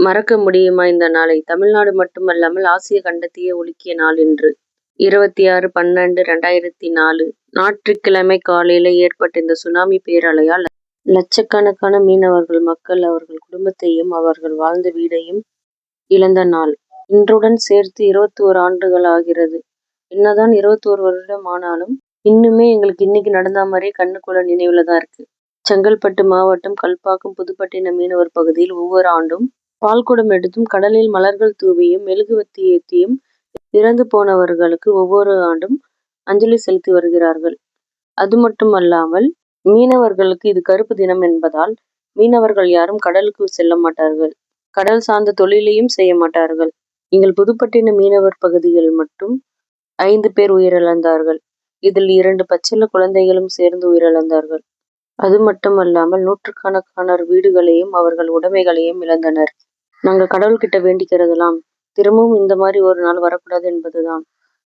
மறக்க முடியுமா இந்த நாளை? தமிழ்நாடு மட்டுமல்லாமல் ஆசிய கண்டத்தையே உலுக்கிய நாள் இன்று. 26/12/2004 ஞாயிற்றுக்கிழமை காலையில ஏற்பட்ட இந்த சுனாமி பேரலையால் லட்சக்கணக்கான மீனவர்கள் மக்கள் அவர்கள் குடும்பத்தையும் அவர்கள் வாழ்ந்த வீடையும் இழந்த நாள். இன்றுடன் சேர்த்து 21 ஆண்டுகள் ஆகிறது. என்னதான் 21 வருடம் ஆனாலும் இன்னுமே எங்களுக்கு இன்னைக்கு நடந்த மாதிரியே கண்ணுக்குள்ள நினைவுல தான் இருக்கு. செங்கல்பட்டு மாவட்டம் கல்பாக்கம் புதுப்பட்டினம் மீனவர் பகுதியில் ஒவ்வொரு ஆண்டும் பால்குடம் எடுத்தும் கடலில் மலர்கள் தூவியும் மெழுகுவர்த்தி ஏற்றியும் இறந்து போனவர்களுக்கு ஒவ்வொரு ஆண்டும் அஞ்சலி செலுத்தி வருகிறார்கள். அது மட்டுமல்லாமல் மீனவர்களுக்கு இது கருப்பு தினம் என்பதால் மீனவர்கள் யாரும் கடலுக்கு செல்ல மாட்டார்கள். கடல் சார்ந்த தொழிலையும் செய்ய மாட்டார்கள். எங்கள் புதுப்பட்டினம் மீனவர் பகுதியில் மட்டும் 5 பேர் உயிரிழந்தார்கள். இதில் 2 பச்சிள குழந்தைகளும் சேர்ந்து உயிரிழந்தார்கள். அது மட்டுமல்லாமல் நூற்றுக்கணக்கானோர் வீடுகளையும் அவர்கள் உடைமைகளையும் இழந்தனர். நாங்கள் கடவுள்கிட்ட வேண்டிக்கிறதெல்லாம் திரும்பவும் இந்த மாதிரி ஒரு நாள் வரக்கூடாது என்பதுதான்.